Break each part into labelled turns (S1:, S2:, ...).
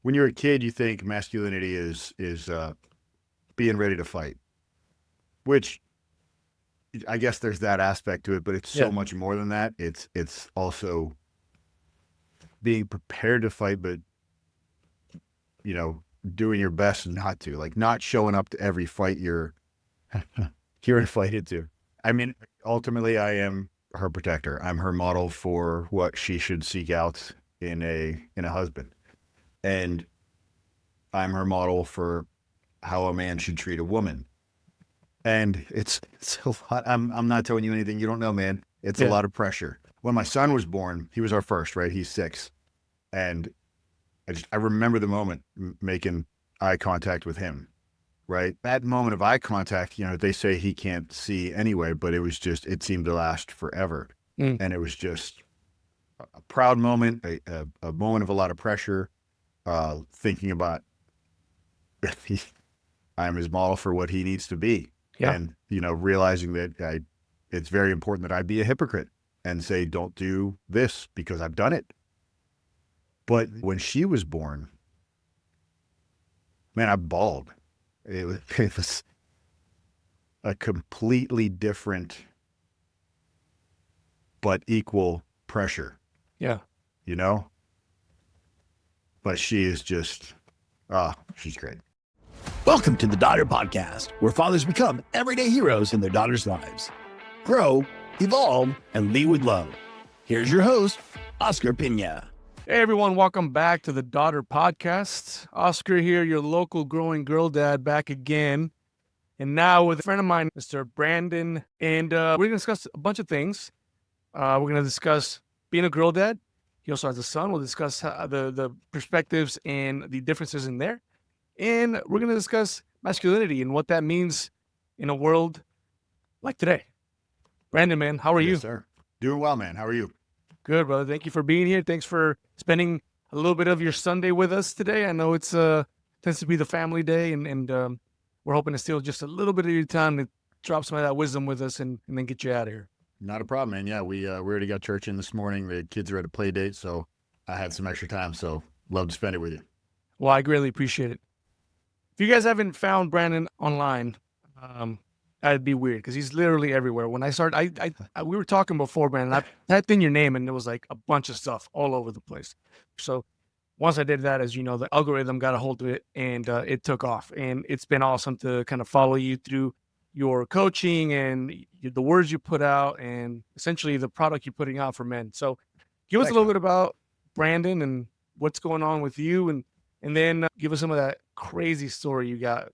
S1: when you're a kid, you think masculinity is being ready to fight, which I guess there's that aspect to it, but it's so
S2: Yeah.
S1: much more than that. It's also being prepared to fight, but doing your best not to, like not showing up to every fight you're invited to. I mean, ultimately, I am her protector. I'm her model for what she should seek out in a husband, and I'm her model for how a man should treat a woman. And it's a lot. I'm not telling you anything you don't know, man. It's a
S2: Yeah.
S1: lot of pressure. When my son was born, he was our first, right? He's 6, and I remember the moment making eye contact with him. Right, that moment of eye contact, they say he can't see anyway, but it seemed to last forever,
S2: Mm.
S1: and it was just a proud moment, a moment of a lot of pressure, thinking about I'm his model for what he needs to be.
S2: Yeah.
S1: And, realizing that it's very important that I be a hypocrite and say, don't do this because I've done it. But when she was born, man, I bawled. It was a completely different but equal pressure,
S2: Yeah.
S1: you know? But she is just, she's great.
S3: Welcome to the Daughter Podcast, where fathers become everyday heroes in their daughters' lives. Grow, evolve, and lead with love. Here's your host, Oscar Pena.
S2: Hey, everyone. Welcome back to the Daughter Podcast. Oscar here, your local growing girl dad, back again. And now with a friend of mine, Mr. Brandon. And we're going to discuss a bunch of things. We're going to discuss being a girl dad. He also has a son. We'll discuss the perspectives and the differences in there. And we're going to discuss masculinity and what that means in a world like today. Brandon, man, how are you?
S1: Yes, sir. Doing well, man. How are you?
S2: Good, brother. Thank you for being here. Thanks for spending a little bit of your Sunday with us today. I know it's tends to be the family day, and we're hoping to steal just a little bit of your time to drop some of that wisdom with us and then get you out of here.
S1: Not a problem, man. Yeah, we already got church in this morning. The kids are at a play date, so I had some extra time, so love to spend it with you.
S2: Well, I greatly appreciate it. If you guys haven't found Brandon online, that'd be weird because he's literally everywhere. When I started, we were talking before, Brandon. I typed in your name and there was like a bunch of stuff all over the place. So once I did that, as you know, the algorithm got a hold of it and it took off. And it's been awesome to kind of follow you through your coaching and the words you put out and essentially the product you're putting out for men. So give us a little bit about Brandon and what's going on with you, and then give us some of that crazy story you got,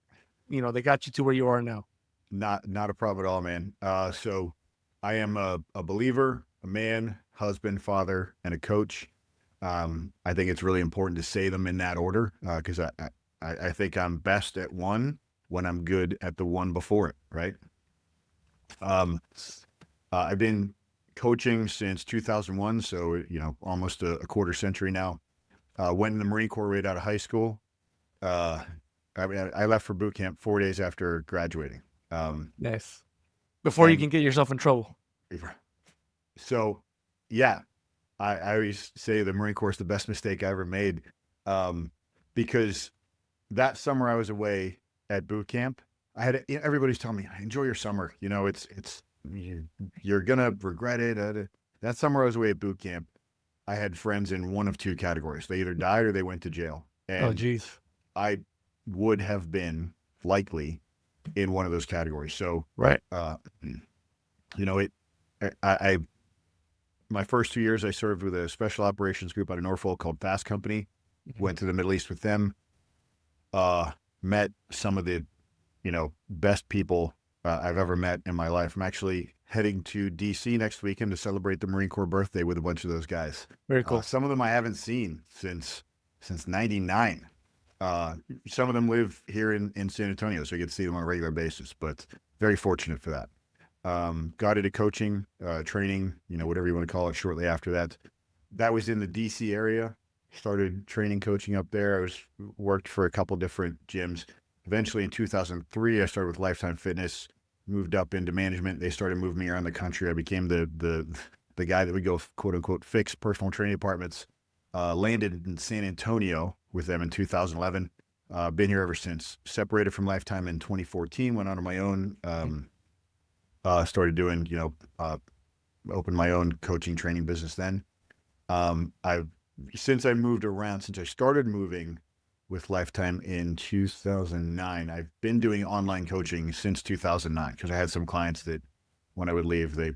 S2: they got you to where you are now.
S1: Not a problem at all, man. So I am a believer, a man, husband, father, and a coach. I think it's really important to say them in that order because I think I'm best at one when I'm good at the one before it, right? I've been coaching since 2001, so almost a quarter century now. Went in the Marine Corps right out of high school. I left for boot camp 4 days after graduating.
S2: Nice. Before you can get yourself in trouble.
S1: So, yeah, I always say the Marine Corps is the best mistake I ever made because that summer I was away at boot camp. I had everybody's telling me, enjoy your summer. You're gonna regret it. That summer I was away at boot camp. I had friends in one of two categories. They either died or they went to jail. And
S2: oh, geez.
S1: I would have been likely in one of those categories. So,
S2: right.
S1: My first 2 years, I served with a special operations group out of Norfolk called Fast Company.
S2: Mm-hmm.
S1: Went to the Middle East with them. Met some of the, best people I've ever met in my life. I'm actually heading to DC next weekend to celebrate the Marine Corps birthday with a bunch of those guys.
S2: Very cool.
S1: Some of them I haven't seen since '99. Some of them live here in San Antonio, so I get to see them on a regular basis, but very fortunate for that. Got into coaching, training, whatever you want to call it, shortly after that. That was in the DC area. Started training, coaching up there. Worked for a couple different gyms. Eventually in 2003, I started with Lifetime Fitness, moved up into management. They started moving me around the country. I became the guy that would go, quote unquote, fix personal training departments. Landed in San Antonio, with them in 2011. Been here ever since. Separated from Lifetime in 2014. Went on to my own. Started doing, opened my own coaching training business then. Since I moved around, since I started moving with Lifetime in 2009, I've been doing online coaching since 2009 because I had some clients that when I would leave, they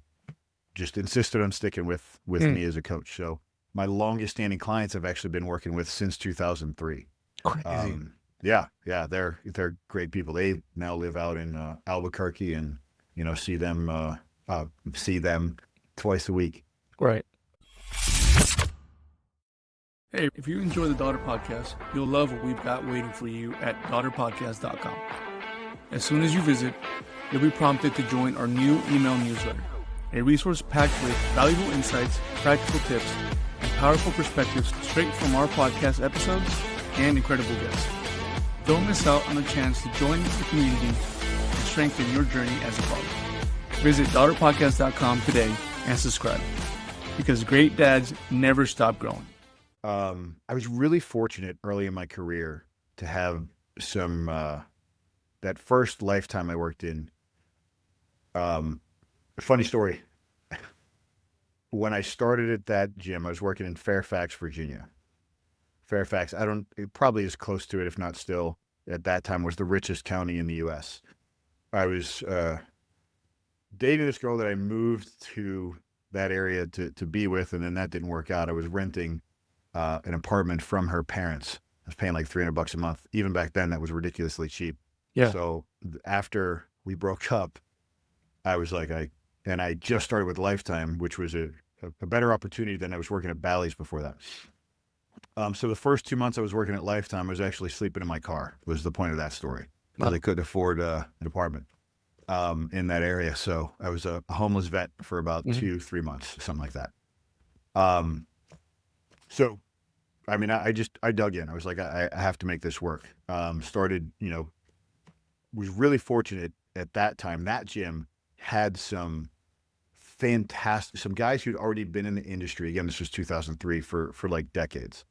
S1: just insisted on sticking with me as a coach. So my longest standing clients I've actually been working with since 2003.
S2: Crazy.
S1: Yeah, they're great people. They now live out in Albuquerque, and see them twice a week.
S2: Right. Hey, if you enjoy the Daughter Podcast, you'll love what we've got waiting for you at daughterpodcast.com. As soon as you visit, you'll be prompted to join our new email newsletter, a resource packed with valuable insights, practical tips, and powerful perspectives straight from our podcast episodes and incredible guests. Don't miss out on the chance to join the community and strengthen your journey as a father. Visit daughterpodcast.com today and subscribe, because great dads never stop growing.
S1: I was really fortunate early in my career to have some, that first Lifetime I worked in. Funny story. When I started at that gym, I was working in Fairfax, Virginia. Fairfax, it probably is close to it, if not still, at that time, was the richest county in the U.S. I was dating this girl that I moved to that area to be with, and then that didn't work out. I was renting an apartment from her parents. I was paying like $300 a month. Even back then, that was ridiculously cheap.
S2: Yeah.
S1: So after we broke up, I was like, I just started with Lifetime, which was a better opportunity than I was working at Bally's before that. So the first 2 months I was working at Lifetime, I was actually sleeping in my car, was the point of that story, because I couldn't afford an apartment in that area. So I was a homeless vet for about 2-3 months, something like that. So, I mean, I dug in. I was like, I have to make this work. Started, was really fortunate at that time. That gym had some guys who'd already been in the industry. Again, this was 2003 for like decades.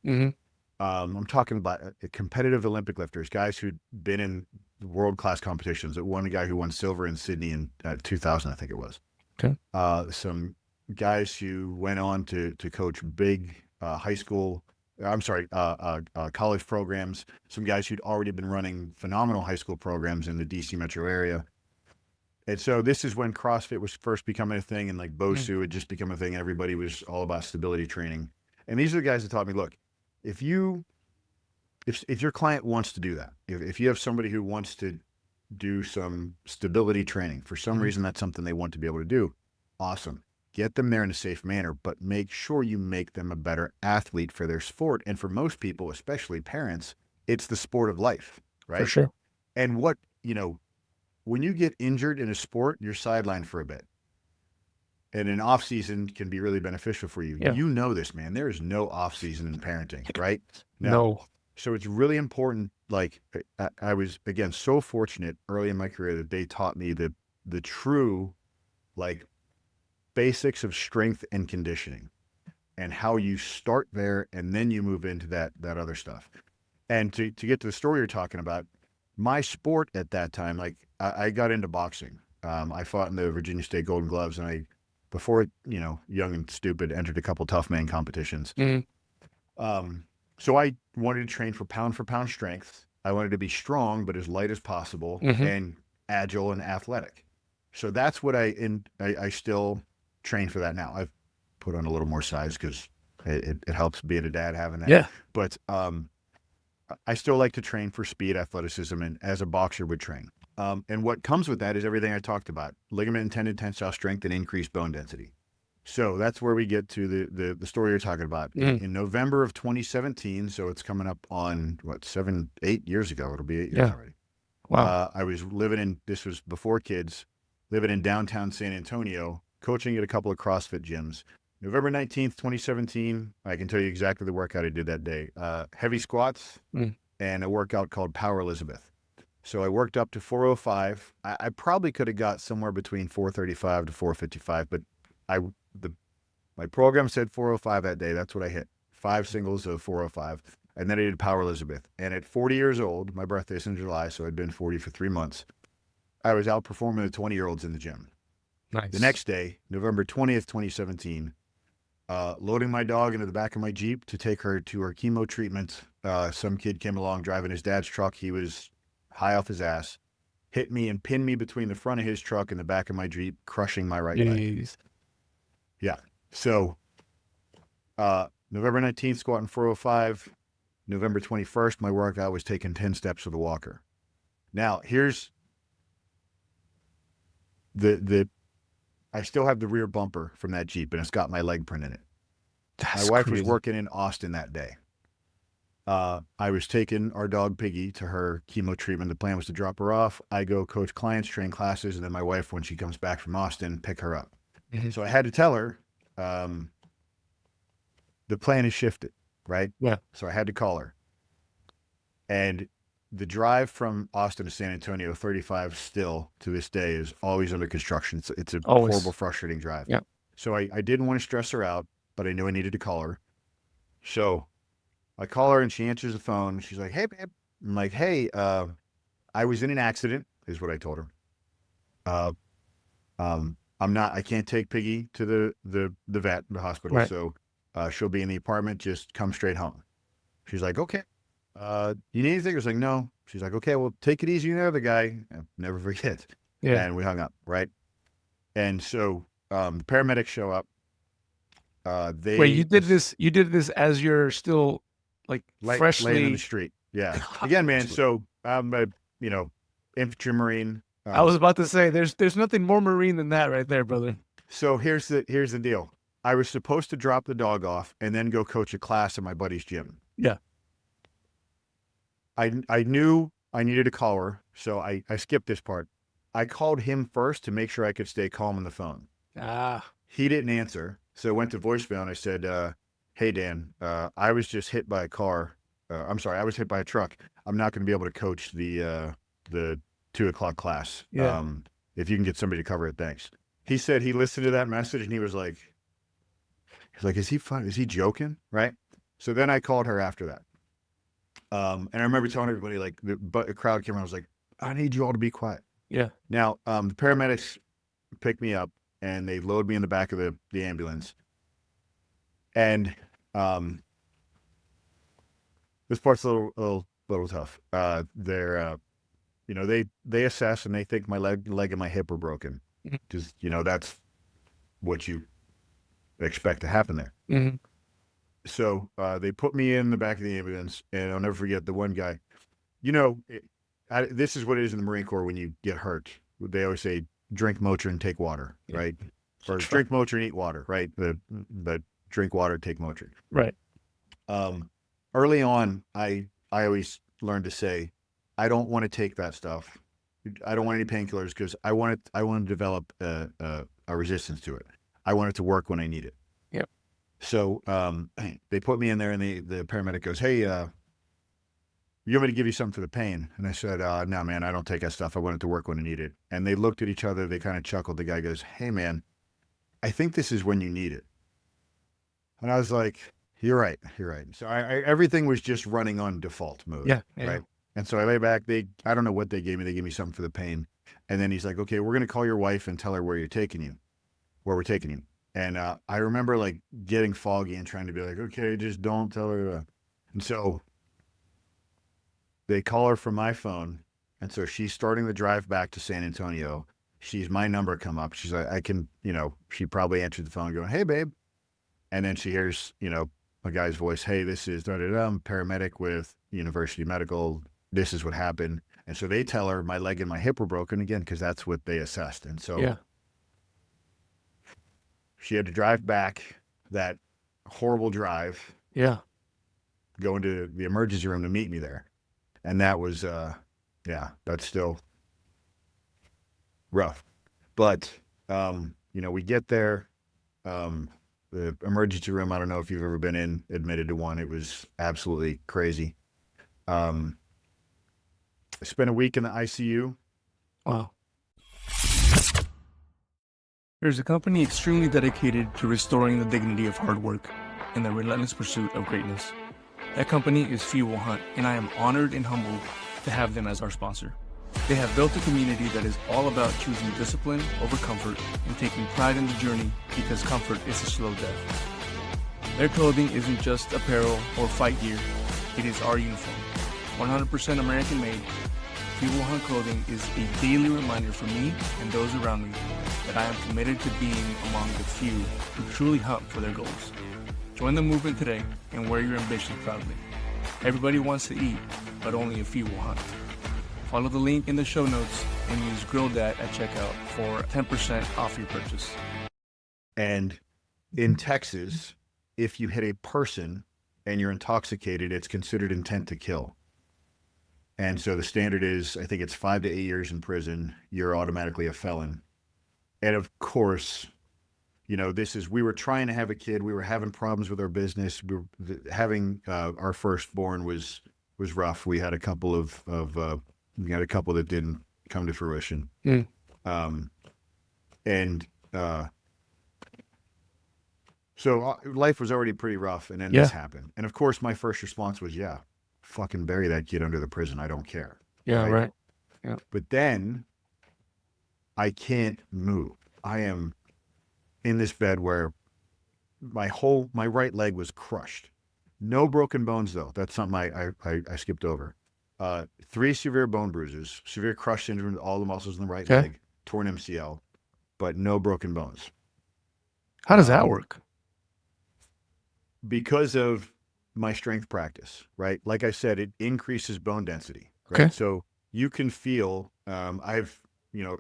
S1: I'm talking about competitive Olympic lifters, guys who'd been in world-class competitions. One guy who won silver in Sydney in 2000, I think it was.
S2: Okay.
S1: Some guys who went on to coach big college programs. Some guys who'd already been running phenomenal high school programs in the DC metro area. And so this is when CrossFit was first becoming a thing, and like BOSU had just become a thing. Everybody was all about stability training. And these are the guys that taught me, look, if your client wants to do that, if you have somebody who wants to do some stability training, for some reason that's something they want to be able to do, awesome. Get them there in a safe manner, but make sure you make them a better athlete for their sport. And for most people, especially parents, it's the sport of life, right?
S2: For sure.
S1: And when you get injured in a sport, you're sidelined for a bit. And an off season can be really beneficial for you.
S2: Yeah.
S1: You know this, man. There is no off season in parenting, right?
S2: No.
S1: So it's really important. Like I was, again, so fortunate early in my career that they taught me the true, like, basics of strength and conditioning, and how you start there and then you move into that other stuff. And to get to the story you're talking about, my sport at that time, like I got into boxing. I fought in the Virginia State Golden Gloves, and I, before, young and stupid, entered a couple tough man competitions. So I wanted to train for pound strength. I wanted to be strong, but as light as possible, and agile and athletic. So that's what I still train for that now. I've put on a little more size because it helps being a dad having that.
S2: Yeah.
S1: But I still like to train for speed, athleticism, and as a boxer would train. And what comes with that is everything I talked about: ligament and tendon tensile strength and increased bone density. So that's where we get to the story you're talking about. In November of 2017, so it's coming up on 8 years ago. It'll be 8 years already.
S2: Wow.
S1: I was this was before kids, living in downtown San Antonio, coaching at a couple of CrossFit gyms. November 19th, 2017, I can tell you exactly the workout I did that day. Heavy squats and a workout called Power Elizabeth. So I worked up to 405. I probably could have got somewhere between 435 to 455, but my program said 405 that day. That's what I hit. 5 singles of 405. And then I did Power Elizabeth. And at 40 years old, my birthday's in July, so I'd been 40 for 3 months. I was outperforming the 20-year-olds in the gym.
S2: Nice.
S1: The next day, November 20th, 2017, loading my dog into the back of my Jeep to take her to her chemo treatment. Some kid came along driving his dad's truck. He was high off his ass, hit me and pinned me between the front of his truck and the back of my Jeep, crushing my right leg.
S2: Jeez.
S1: Yeah. So November 19th, squatting 405. November 21st, my workout was taking 10 steps with a walker. Now, here's I still have the rear bumper from that Jeep, and it's got my leg print in it.
S2: That's
S1: My wife
S2: crazy.
S1: was working in Austin that day. I was taking our dog Piggy to her chemo treatment. The plan was to drop her off. I go coach clients, train classes, and then my wife, when she comes back from Austin, pick her up.
S2: Mhm.
S1: So I had to tell her, the plan is shifted, right?
S2: Yeah.
S1: So I had to call her. And the drive from Austin to San Antonio, 35 still to this day, is always under construction. It's a
S2: Always.
S1: horrible, frustrating drive.
S2: Yeah.
S1: So I didn't want to stress her out, but I knew I needed to call her. So I call her and she answers the phone. She's like, "Hey, babe." I'm like, "Hey, I was in an accident," is what I told her. I can't take Piggy to the vet, the hospital.
S2: Right.
S1: So she'll be in the apartment. Just come straight home. She's like, "Okay. You need anything?" I was like, "No." She's like, "Okay, well, take it easy on the other guy. Never forget."
S2: Yeah.
S1: And we hung up, right? And so the paramedics show up.
S2: Wait, you did this as you're still like
S1: laying in
S2: freshly.
S1: the street. Yeah. Again, man. So I'm a infantry Marine.
S2: I was about to say, there's nothing more Marine than that right there, brother.
S1: So here's the deal. I was supposed to drop the dog off and then go coach a class at my buddy's gym.
S2: Yeah.
S1: I knew I needed to call her, so I skipped this part. I called him first to make sure I could stay calm on the phone. He didn't answer, so I went to voicemail and I said, "Hey, Dan, I was just hit by a car. I'm sorry, I was hit by a truck. I'm not going to be able to coach the 2:00 class.
S2: Yeah.
S1: If you can get somebody to cover it, thanks." He said he listened to that message and he was like, "Is he fun? Is he joking?" Right? So then I called her after that. And I remember telling everybody, like, the crowd came around. I was like, "I need you all to be quiet."
S2: Yeah.
S1: Now, the paramedics pick me up and they load me in the back of the ambulance. And this part's a little tough. They're they assess and they think my leg and my hip are broken.
S2: Mhm.
S1: Just that's what you expect to happen there.
S2: Mhm.
S1: So they put me in the back of the ambulance, and I'll never forget the one guy. This is what it is in the Marine Corps when you get hurt. They always say, "Drink Motrin, take water,"
S2: Yeah.
S1: right? Or drink Motrin, eat water, right? The drink water, take Motrin.
S2: Right.
S1: Early on, I always learned to say, I don't want to take that stuff. I don't want any painkillers because I want to develop a resistance to it. I want it to work when I need it.
S2: Yep.
S1: So they put me in there, and the paramedic goes, "Hey, you want me to give you something for the pain?" And I said, "No, man, I don't take that stuff. I want it to work when I need it." And they looked at each other. They kind of chuckled. The guy goes, "Hey, man, I think this is when you need it." And I was like, You're right. So everything was just running on default mode.
S2: Yeah.
S1: Right. And so I lay back. I don't know what they gave me. They gave me something for the pain. And then he's like, "Okay, we're going to call your wife and tell her where we're taking you. And I remember like getting foggy and trying to be like, "Okay, just don't tell her." And so they call her from my phone. And so she's starting the drive back to San Antonio. She's my number come up. She's like, I can, she probably answered the phone going, "Hey, babe." And then she hears, a guy's voice, "Hey, this is I'm a paramedic with University Medical. This is what happened." And so they tell her my leg and my hip were broken again, because that's what they assessed. And so
S2: Yeah.
S1: she had to drive back that horrible drive,
S2: Yeah.
S1: go into the emergency room to meet me there. And that was, that's still rough. But, we get there. The emergency room, I don't know if you've ever been admitted to one. It was absolutely crazy. I spent a week in the ICU.
S2: Wow. There's a company extremely dedicated to restoring the dignity of hard work in the relentless pursuit of greatness. That company is Fuel Hunt, and I am honored and humbled to have them as our sponsor. They have built a community that is all about choosing discipline over comfort and taking pride in the journey because comfort is a slow death. Their clothing isn't just apparel or fight gear, it is our uniform. 100% American made, Fuel Hunt clothing is a daily reminder for me and those around me that I am committed to being among the few who truly hunt for their goals. Join the movement today and wear your ambition proudly. Everybody wants to eat, but only a few will hunt. Follow the link in the show notes and use GrillDad at checkout for 10% off your purchase.
S1: And in Texas, if you hit a person and you're intoxicated, it's considered intent to kill. And so the standard is, I think it's 5 to 8 years in prison. You're automatically a felon. And of course, you know, we were trying to have a kid. We were having problems with our business. Having our firstborn was rough. We had a couple that didn't come to fruition. So life was already pretty rough, and then this happened. And of course, my first response was, yeah, fucking bury that kid under the prison. I don't care.
S2: Yeah, right. Yeah.
S1: But then I can't move. I am in this bed where my right leg was crushed. No broken bones, though. That's something I skipped over. 3 severe bone bruises, severe crush syndrome, all the muscles in the right leg, torn MCL, but no broken bones.
S2: How does that work?
S1: Because of my strength practice, right? Like I said, it increases bone density, right?
S2: Okay.
S1: So you can feel, I've,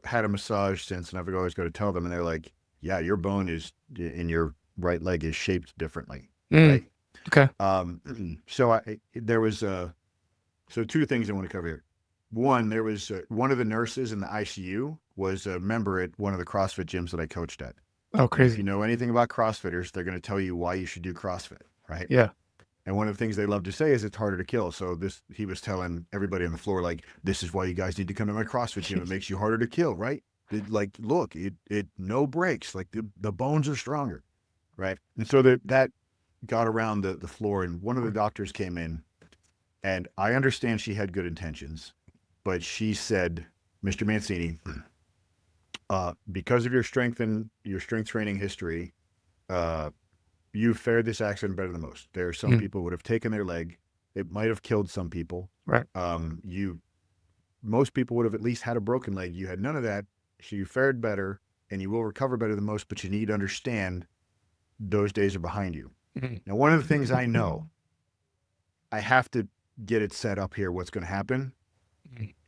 S1: had a massage since, and I've always got to tell them, and they're like, yeah, your bone is in your right leg is shaped differently, right?
S2: Okay.
S1: So 2 things I want to cover here. One, there was one of the nurses in the ICU was a member at one of the CrossFit gyms that I coached at.
S2: Oh, crazy.
S1: If you know anything about CrossFitters, they're going to tell you why you should do CrossFit, right?
S2: Yeah.
S1: And one of the things they love to say is it's harder to kill. So he was telling everybody on the floor, like, this is why you guys need to come to my CrossFit gym. It makes you harder to kill, right? Look, no breaks. Like the bones are stronger, right? And so that got around the floor, and one of the doctors came in, and I understand she had good intentions, but she said, Mr. Mancini, because of your strength and your strength training history, you fared this accident better than most. There are some people would have taken their leg. It might have killed some people.
S2: Right.
S1: Most people would have at least had a broken leg. You had none of that. So you fared better, and you will recover better than most, but you need to understand those days are behind you. Now, one of the things I know, I have to get it set up here, what's going to happen,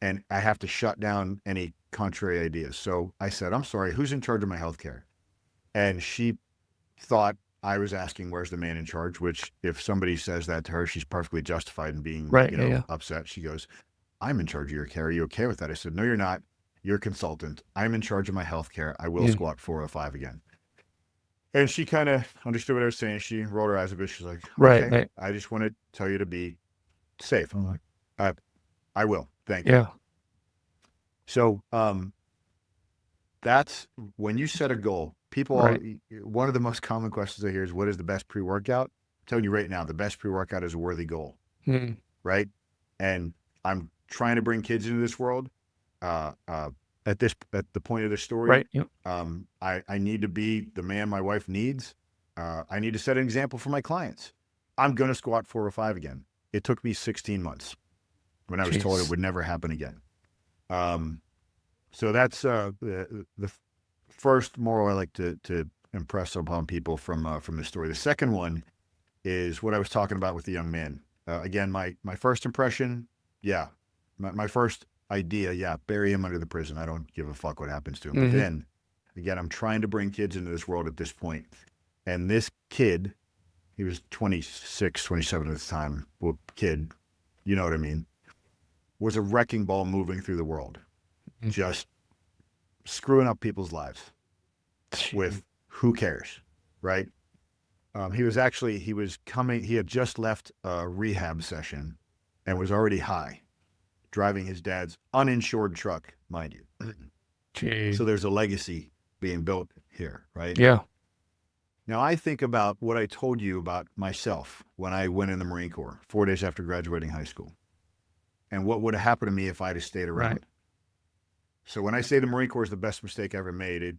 S1: and I have to shut down any contrary ideas. So I said, I'm sorry, who's in charge of my healthcare? And she thought I was asking, where's the man in charge? Which, if somebody says that to her, she's perfectly justified in being upset. She goes, I'm in charge of your care. Are you okay with that? I said, no, you're not. You're a consultant. I'm in charge of my healthcare. I will squat 405 again. And she kind of understood what I was saying. She rolled her eyes a bit. She's like, okay,
S2: right.
S1: I just want to tell you to be safe. I'm like, I will. Thank you.
S2: Yeah.
S1: So that's when you set a goal. People, one of the most common questions I hear is, what is the best pre-workout? I'm telling you right now, the best pre-workout is a worthy goal, right? And I'm trying to bring kids into this world at the point of the story.
S2: Right. Yep.
S1: I need to be the man my wife needs. I need to set an example for my clients. I'm going to squat 405 again. It took me 16 months when I was told it would never happen again. So that's the first moral I like to impress upon people from the story. The second one is what I was talking about with the young man. Again, my first impression, my first idea, bury him under the prison. I don't give a fuck what happens to him. But then, again, I'm trying to bring kids into this world at this point. And this kid, he was 26, 27 at the time, kid, you know what I mean, was a wrecking ball moving through the world, just screwing up people's lives with who cares, right? He had just left a rehab session and was already high, driving his dad's uninsured truck, mind you.
S2: Jeez.
S1: So there's a legacy being built here, right?
S2: Yeah.
S1: Now I think about what I told you about myself when I went in the Marine Corps 4 days after graduating high school, and what would have happened to me if I'd have stayed around.
S2: Right.
S1: So when I say the Marine Corps is the best mistake I ever made,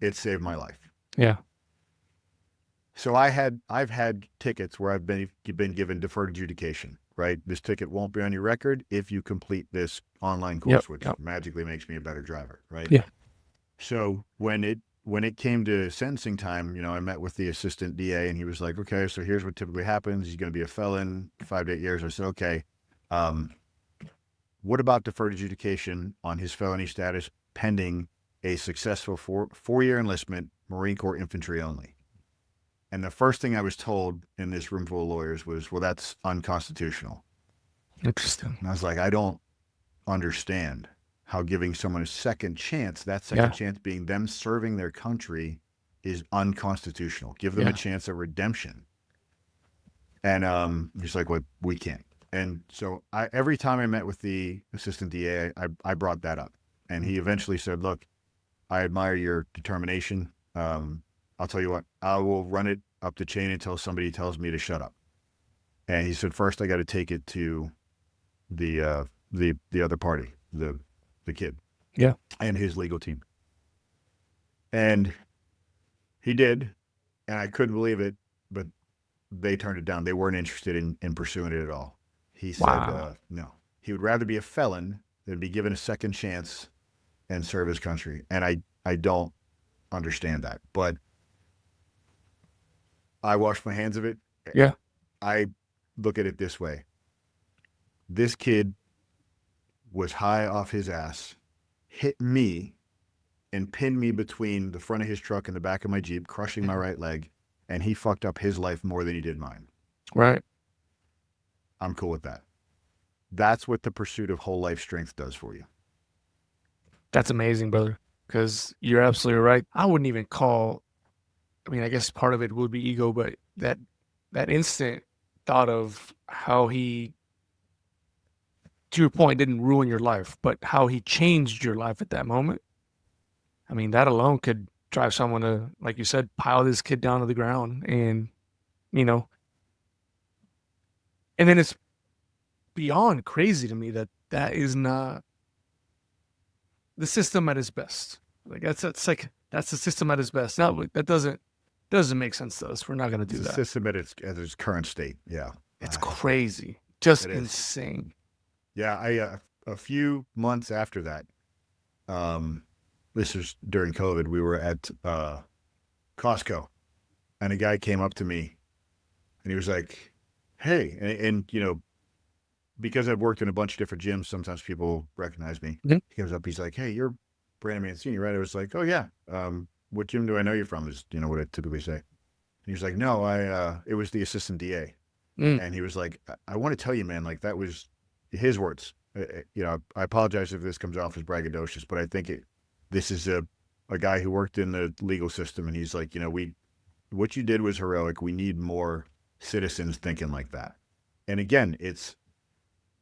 S1: it saved my life.
S2: Yeah.
S1: So I've had tickets where I've been given deferred adjudication, right? This ticket won't be on your record if you complete this online course, which magically makes me a better driver, right?
S2: Yeah.
S1: So when it came to sentencing time, I met with the assistant DA and he was like, okay, so here's what typically happens. He's going to be a felon, 5 to 8 years. I said, okay. What about deferred adjudication on his felony status pending a successful four-year enlistment, Marine Corps infantry only? And the first thing I was told in this room full of lawyers was, well, that's unconstitutional.
S2: Interesting.
S1: And I was like, I don't understand how giving someone a second chance, that second chance being them serving their country, is unconstitutional. Give them a chance at redemption. And he's like, well, we can't. And so every time I met with the assistant DA, I brought that up. And he eventually said, look, I admire your determination. I'll tell you what, I will run it up the chain until somebody tells me to shut up. And he said, first, I got to take it to the other party, the kid.
S2: Yeah.
S1: And his legal team. And he did. And I couldn't believe it, but they turned it down. They weren't interested in pursuing it at all. He said, no, he would rather be a felon than be given a second chance and serve his country. And I don't understand that, but I wash my hands of it.
S2: Yeah.
S1: I look at it this way. This kid was high off his ass, hit me and pinned me between the front of his truck and the back of my Jeep, crushing my right leg. And he fucked up his life more than he did mine.
S2: Right.
S1: I'm cool with that. That's what the pursuit of whole life strength does for you.
S2: That's amazing, brother. Because you're absolutely right. I wouldn't even call, I guess part of it would be ego, but that instant thought of how he, to your point, didn't ruin your life, but how he changed your life at that moment. That alone could drive someone to, like you said, pile this kid down to the ground. And, and then it's beyond crazy to me that is not the system at its best. Like that's the system at its best. Now that doesn't make sense to us. We're not going to do that.
S1: The system at its current state. Yeah.
S2: It's crazy. Just insane.
S1: Yeah. A few months after that, this was during COVID, we were at Costco and a guy came up to me and he was like, hey, and because I've worked in a bunch of different gyms, sometimes people recognize me.
S2: Mm-hmm.
S1: He comes up, he's like, hey, you're Brandon Mancine, right? I was like, oh yeah. What gym do I know you from is, what I typically say. And he was like, no, it was the assistant DA. And he was like, I want to tell you, man, like that was his words. I apologize if this comes off as braggadocious, but I think this is a guy who worked in the legal system. And he's like, what you did was heroic. We need more citizens thinking like that. And again, it's,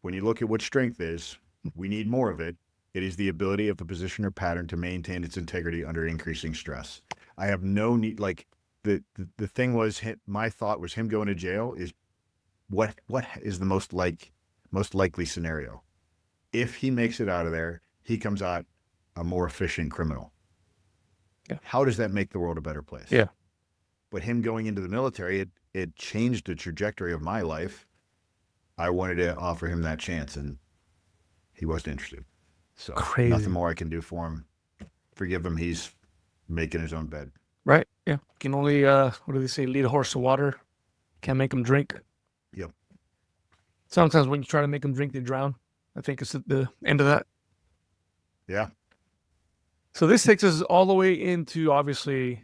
S1: when you look at what strength is, we need more of it. It is the ability of a position or pattern to maintain its integrity under increasing stress. I have no need, like the thing was, my thought was him going to jail is what is the most likely scenario. If he makes it out of there, he comes out a more efficient criminal.
S2: Yeah.
S1: How does that make the world a better place?
S2: Yeah.
S1: But him going into the military, it changed the trajectory of my life. I wanted to offer him that chance, and he wasn't interested. So
S2: crazy.
S1: Nothing more I can do for him. Forgive him. He's making his own bed.
S2: Right. Yeah. You can only, what do they say? Lead a horse to water. Can't make him drink.
S1: Yep.
S2: Sometimes when you try to make them drink, they drown. I think it's at the end of that.
S1: Yeah.
S2: So this takes us all the way into, obviously,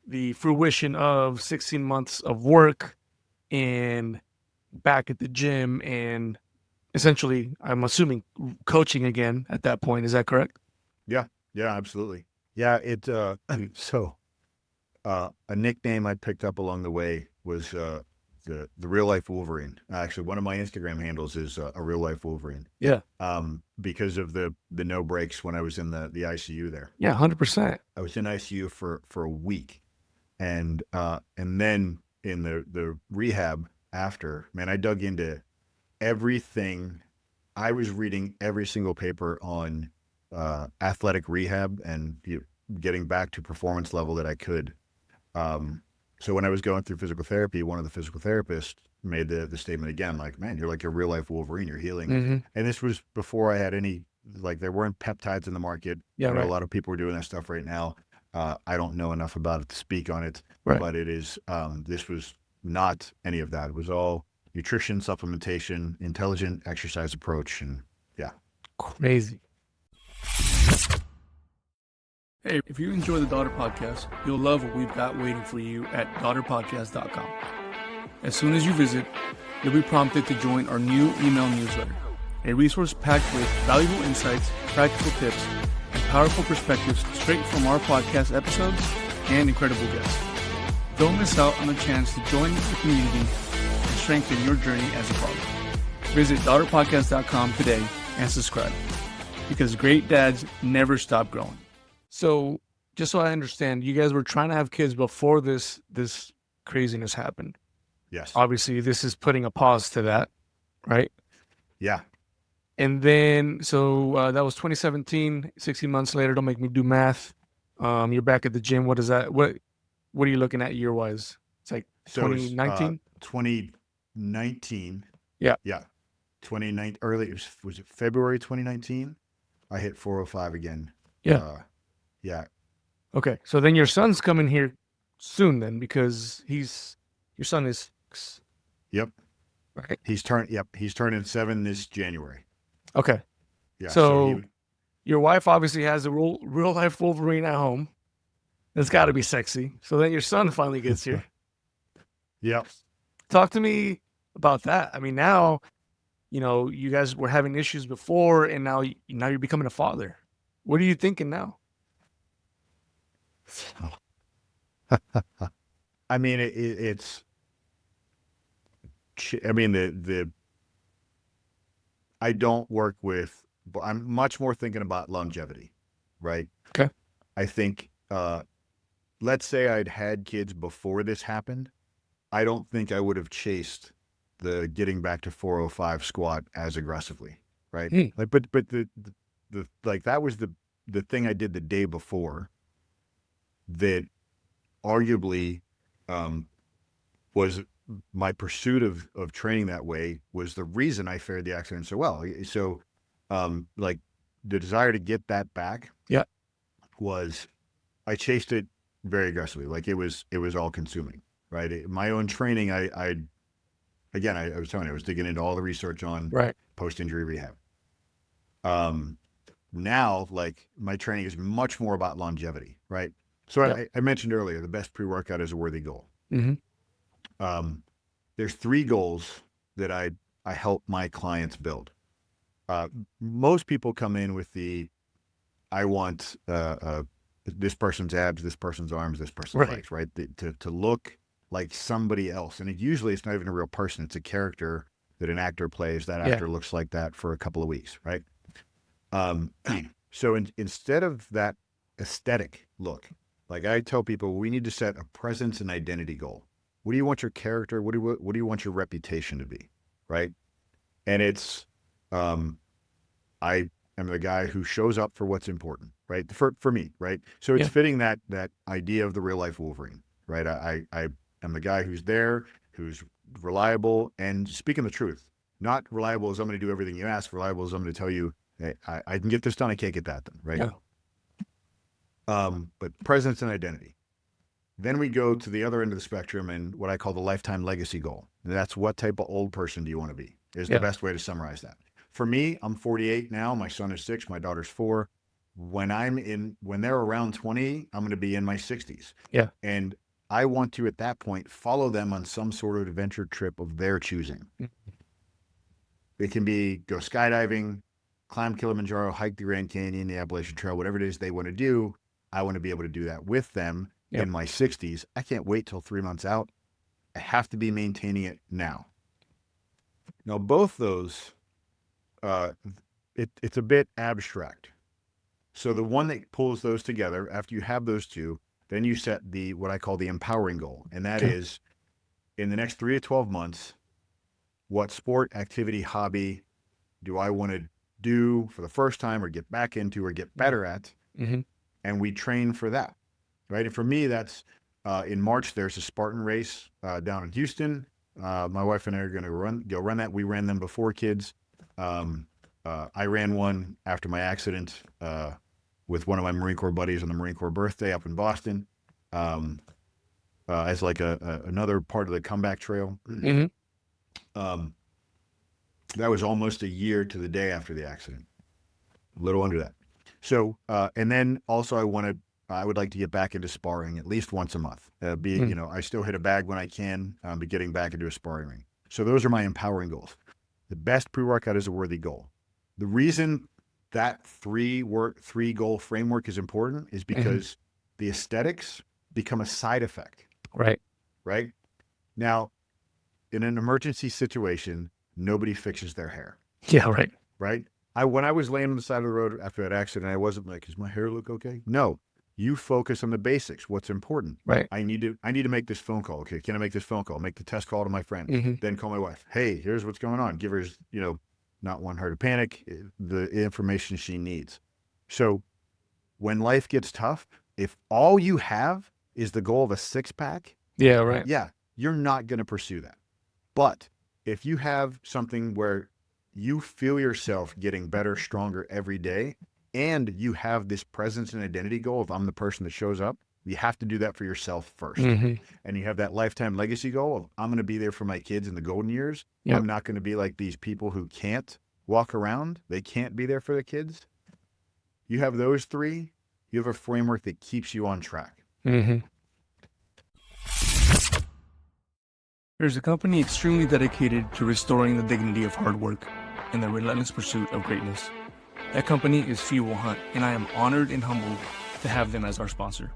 S2: the fruition of 16 months of work and back at the gym and essentially, I'm assuming, coaching again at that point. Is that correct?
S1: Yeah. Yeah, absolutely. Yeah. A nickname I picked up along the way was the real life Wolverine. Actually, one of my Instagram handles is a real life Wolverine.
S2: Yeah.
S1: Because of the no breaks when I was in the ICU there.
S2: Yeah, 100%.
S1: I was in ICU for a week. And then in the rehab after, man, I dug into everything. I was reading every single paper on athletic rehab and getting back to performance level that I could. So when I was going through physical therapy, one of the physical therapists made the statement again, like, man, you're like a real life Wolverine, you're healing.
S2: Mm-hmm.
S1: And this was before I had any, like, there weren't peptides in the market.
S2: Yeah,
S1: I know
S2: right.
S1: a lot of people are doing that stuff right now. I don't know enough about it to speak on it,
S2: Right.
S1: but it is, this was not any of that. It was all nutrition, supplementation, intelligent exercise approach. And yeah.
S2: Crazy. Hey, if you enjoy the Daughter Podcast, you'll love what we've got waiting for you at daughterpodcast.com. As soon as you visit, you'll be prompted to join our new email newsletter, a resource packed with valuable insights, practical tips, and powerful perspectives straight from our podcast episodes and incredible guests. Don't miss out on the chance to join the community and strengthen your journey as a father. Visit daughterpodcast.com today and subscribe, because great dads never stop growing. So, just so I understand, you guys were trying to have kids before this craziness happened.
S1: Yes.
S2: Obviously, this is putting a pause to that, right?
S1: Yeah.
S2: And then, so that was 2017. 16 months later, don't make me do math. You're back at the gym. What is that? What are you looking at year wise? It's like
S1: So it's,
S2: 2019.
S1: 2019.
S2: Yeah.
S1: Yeah. 2019, early, was it February 2019? I hit 405 again.
S2: Yeah.
S1: Yeah.
S2: Okay. So then your son's coming here soon then, because your son is 6,
S1: Yep.
S2: right?
S1: He's turning 7 this January.
S2: Okay.
S1: Yeah.
S2: So your wife obviously has a real life Wolverine at home. It's got to be sexy. So then your son finally gets here.
S1: Yep.
S2: Talk to me about that. I mean, now, you guys were having issues before, and now you're becoming a father. What are you thinking now?
S1: I mean, it's. I mean, I don't work with, but I'm much more thinking about longevity, right?
S2: Okay.
S1: I think, let's say I'd had kids before this happened, I don't think I would have chased the getting back to 405 squat as aggressively, right? Like, but the like, that was the thing I did the day before that arguably was my pursuit of training that way was the reason I fared the accident so well. So, like, the desire to get that back, was, I chased it very aggressively. Like, it was all consuming, right? My own training, I was telling you, I was digging into all the research on post-injury rehab. Now, like, my training is much more about longevity, right? So I mentioned earlier, the best pre-workout is a worthy goal.
S2: Mm-hmm.
S1: There's 3 goals that I help my clients build. Most people come in with I want this person's abs, this person's arms, this person's legs, right? To look like somebody else. And usually it's not even a real person. It's a character that an actor plays. That actor looks like that for a couple of weeks, right? So instead of that aesthetic look, like, I tell people, we need to set a presence and identity goal. What do you want your character? What do you want your reputation to be, right? And it's, I am the guy who shows up for what's important, right? For me, right? So it's fitting that idea of the real life Wolverine, right? I am the guy who's there, who's reliable, and speaking the truth. Not reliable as I'm going to do everything you ask. Reliable as I'm going to tell you, hey, I can get this done. I can't get that done, right?
S2: Yeah.
S1: But presence and identity. Then we go to the other end of the spectrum and what I call the lifetime legacy goal. And that's, what type of old person do you want to be? Is the best way to summarize that. For me, I'm 48 now. My son is 6. My daughter's 4. When they're around 20, I'm going to be in my 60s.
S2: Yeah.
S1: And I want to, at that point, follow them on some sort of adventure trip of their choosing. It can be go skydiving, climb Kilimanjaro, hike the Grand Canyon, the Appalachian Trail, whatever it is they want to do. I want to be able to do that with them in my 60s. I can't wait till 3 months out. I have to be maintaining it now. Now, both those, it's a bit abstract. So the one that pulls those together, after you have those two, Then you set what I call the empowering goal. And that
S2: Okay.
S1: is in the next 3 to 12 months, what sport, activity, hobby do I want to do for the first time or get back into or get better at?
S2: Mm-hmm.
S1: And we train for that, right? And for me, that's in March, there's a Spartan race down in Houston. My wife and I are going to go run that. We ran them before kids. I ran one after my accident with one of my Marine Corps buddies on the Marine Corps birthday up in Boston as like another part of the comeback trail.
S2: Mm-hmm.
S1: That was almost a year to the day after the accident, a little under that. So, and then also I would like to get back into sparring at least once a month. I still hit a bag when I can, but getting back into a sparring ring. So those are my empowering goals. The best pre-workout is a worthy goal. The reason that three goal framework is important is because the aesthetics become a side effect.
S2: Right.
S1: Right. Now, in an emergency situation, nobody fixes their hair.
S2: Yeah. Right.
S1: Right. When I was laying on the side of the road after that accident, I wasn't like, "Does my hair look okay?" No, you focus on the basics. What's important?
S2: Right.
S1: I need to make this phone call. Okay, can I make this phone call? Make the test call to my friend.
S2: Mm-hmm.
S1: Then call my wife. Hey, here's what's going on. Give her, not want her to panic. The information she needs. So, when life gets tough, if all you have is the goal of a 6-pack,
S2: Yeah. Right.
S1: yeah, you're not going to pursue that. But if you have something where you feel yourself getting better, stronger every day, and you have this presence and identity goal of I'm the person that shows up, you have to do that for yourself first.
S2: Mm-hmm.
S1: And you have that lifetime legacy goal of I'm going to be there for my kids in the golden years.
S2: Yep.
S1: I'm not going to be like these people who can't walk around. They can't be there for the kids. You have those three, you have a framework that keeps you on track.
S2: Mm-hmm. There's a company extremely dedicated to restoring the dignity of hard work and the relentless pursuit of greatness. That company is Fuel Hunt, and I am honored and humbled to have them as our sponsor.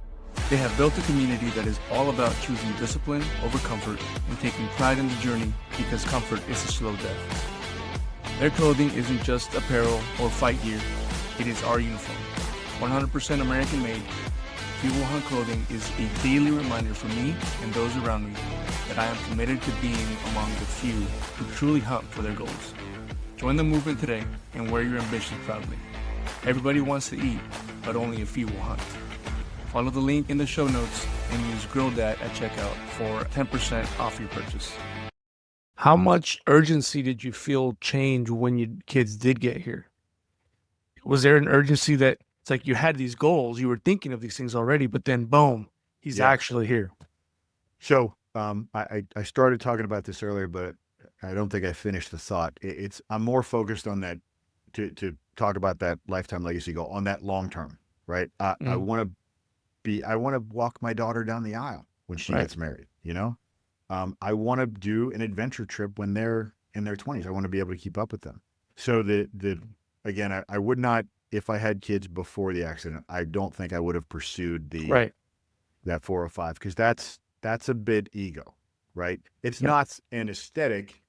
S2: They have built a community that is all about choosing discipline over comfort and taking pride in the journey because comfort is a slow death. Their clothing isn't just apparel or fight gear, it is our uniform. 100% American made, Fuel Hunt clothing is a daily reminder for me and those around me that I am committed to being among the few who truly hunt for their goals. Join the movement today and wear your ambition proudly. Everybody wants to eat, but only a few will hunt. Follow the link in the show notes and use GrillDad at checkout for 10% off your purchase. How much urgency did you feel change when your kids did get here? Was there an urgency that it's like you had these goals, you were thinking of these things already, but then boom, he's actually here?
S1: So I started talking about this earlier, but I don't think I finished the thought. I'm more focused on that to talk about that lifetime legacy goal on that long term, right? I want to walk my daughter down the aisle when she gets married. I want to do an adventure trip when they're in their 20s. I want to be able to keep up with them. So again, I would not, if I had kids before the accident, I don't think I would have pursued that 4 or 5 because that's a bit ego, right? It's not an aesthetic,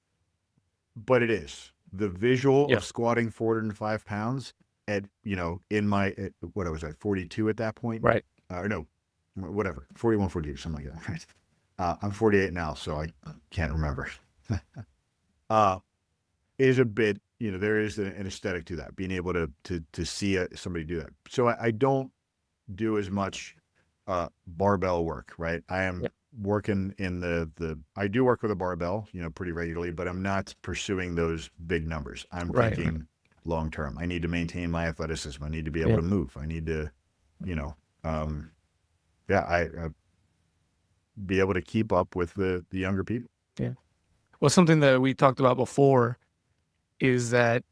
S1: but it is. The visual of squatting 405 pounds at, what I was at 42 at that point.
S2: Right.
S1: Or no, whatever, 41, 42, something like that. Right. I'm 48 now, so I can't remember. Is a bit, there is an aesthetic to that, being able to see somebody do that. So I don't do as much barbell work, right? I am working in I do work with a barbell, pretty regularly, but I'm not pursuing those big numbers. I'm thinking long term. I need to maintain my athleticism. I need to be able to move. I need to, be able to keep up with the younger people.
S2: Yeah. Well, something that we talked about before is that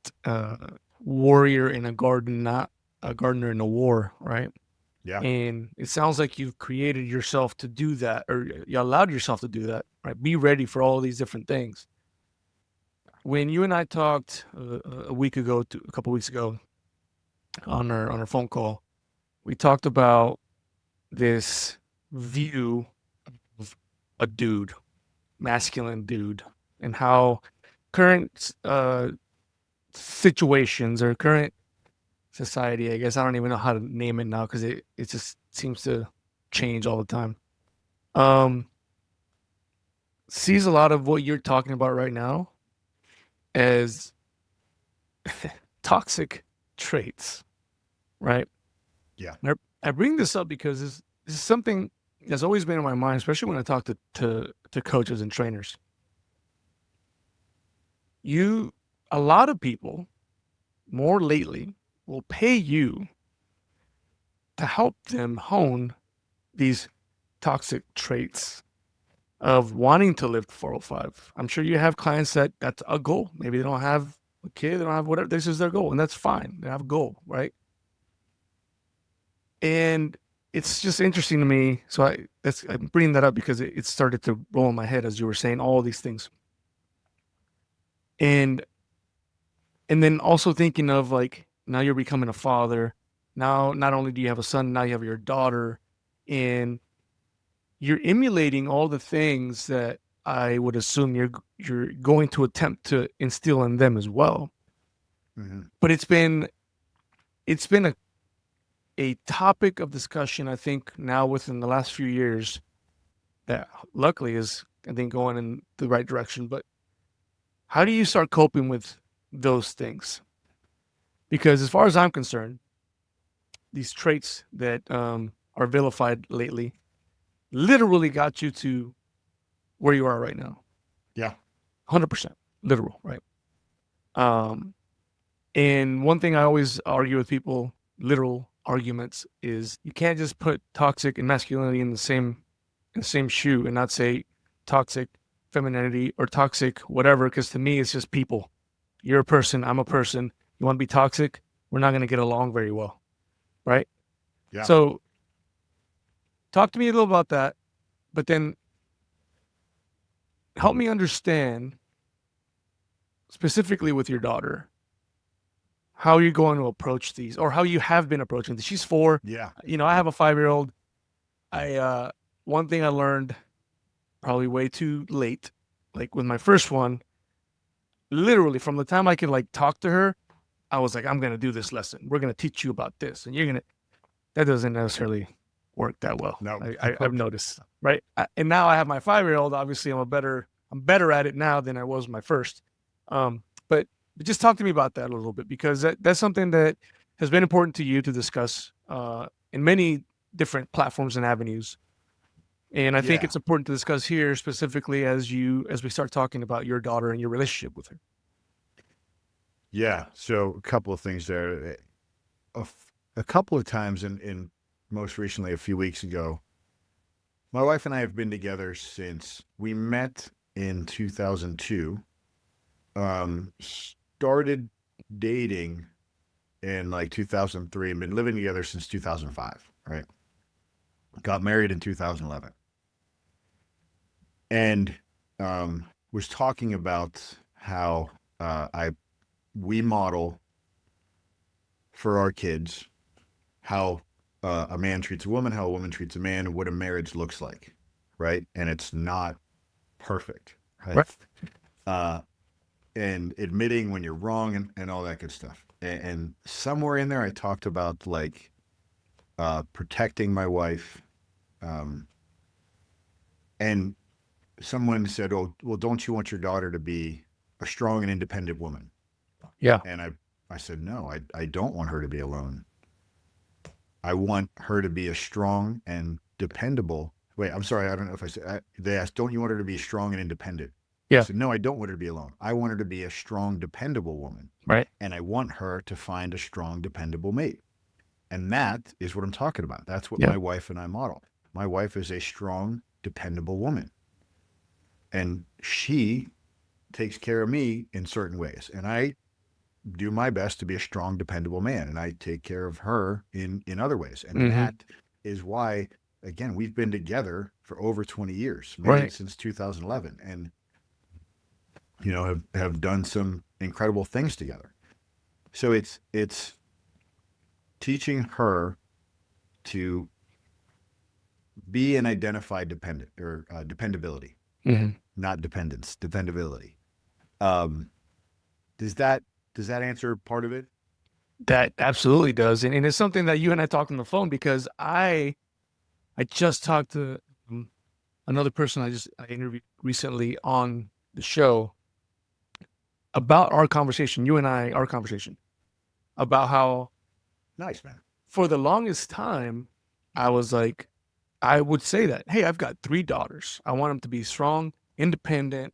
S2: warrior in a garden, not a gardener in a war, right?
S1: Yeah.
S2: And it sounds like you've created yourself to do that, or you allowed yourself to do that, right? Be ready for all these different things. When you and I talked a couple weeks ago on our phone call, we talked about this view of a dude, masculine dude, and how current situations or current society, I guess I don't even know how to name it now because it just seems to change all the time. Sees a lot of what you're talking about right now as toxic traits, right?
S1: Yeah.
S2: I bring this up because this is something that's always been in my mind, especially when I talk to coaches and trainers. A lot of people, more lately, will pay you to help them hone these toxic traits of wanting to live 405. I'm sure you have clients that's a goal. Maybe they don't have a kid, they don't have whatever. This is their goal, and that's fine. They have a goal, right? And it's just interesting to me. So I'm bringing that up because it started to roll in my head as you were saying all these things. And then also thinking of like, now you're becoming a father. Now, not only do you have a son, now you have your daughter, and you're emulating all the things that I would assume you're going to attempt to instill in them as well.
S1: Mm-hmm.
S2: But it's been a topic of discussion, I think, now within the last few years that luckily is, I think, going in the right direction. But how do you start coping with those things? Because as far as I'm concerned, these traits that are vilified lately literally got you to where you are right now.
S1: Yeah.
S2: 100% literal, right? And one thing I always argue with people, literal arguments, is you can't just put toxic and masculinity in the same shoe and not say toxic femininity or toxic whatever, because to me it's just people. You're a person, I'm a person. You want to be toxic, we're not going to get along very well, right?
S1: Yeah.
S2: So talk to me a little about that, but then help me understand specifically with your daughter how you're going to approach these, or how you have been approaching these. She's 4.
S1: Yeah.
S2: I have a 5-year-old. One thing I learned probably way too late, like with my first one, literally from the time I could like talk to her, I was like, I'm going to do this lesson. We're going to teach you about this. And that doesn't necessarily work that well.
S1: No.
S2: I've noticed, right? And now I have my 5-year-old. Obviously I'm better at it now than I was my first. But just talk to me about that a little bit, because that's something that has been important to you to discuss in many different platforms and avenues. And I think it's important to discuss here specifically as we start talking about your daughter and your relationship with her.
S1: Yeah. So a couple of things there. A couple of times in most recently, a few weeks ago, my wife and I have been together since we met in 2002. Started dating in like 2003 and been living together since 2005, right? Got married in 2011. And was talking about how we model for our kids how a man treats a woman, how a woman treats a man, and what a marriage looks like, right? And it's not perfect, right? And admitting when you're wrong and all that good stuff. And somewhere in there, I talked about like protecting my wife. And someone said, "Oh, well, don't you want your daughter to be a strong and independent woman?"
S2: Yeah.
S1: And I said, "No, I don't want her to be alone. I want her to be a strong and dependable." Wait, I'm sorry. I don't know if I said, they asked, "Don't you want her to be strong and independent?"
S2: Yeah.
S1: I said, "No, I don't want her to be alone. I want her to be a strong, dependable woman."
S2: Right.
S1: And I want her to find a strong, dependable mate. And that is what I'm talking about. That's what my wife and I model. My wife is a strong, dependable woman. And she takes care of me in certain ways. And I do my best to be a strong, dependable man. And I take care of her in other ways. And that is why, again, we've been together for over 20 years, married since 2011. And, have done some incredible things together. So it's teaching her to be an identified dependent or dependability, not dependence, dependability. Does that answer part of it?
S2: That absolutely does. And it's something that you and I talked on the phone, because I I just talked to another person I interviewed recently on the show about our conversation, our conversation, about how
S1: Nice, man.
S2: for the longest time, I was like, I would say that, hey, I've got 3 daughters. I want them to be strong, independent,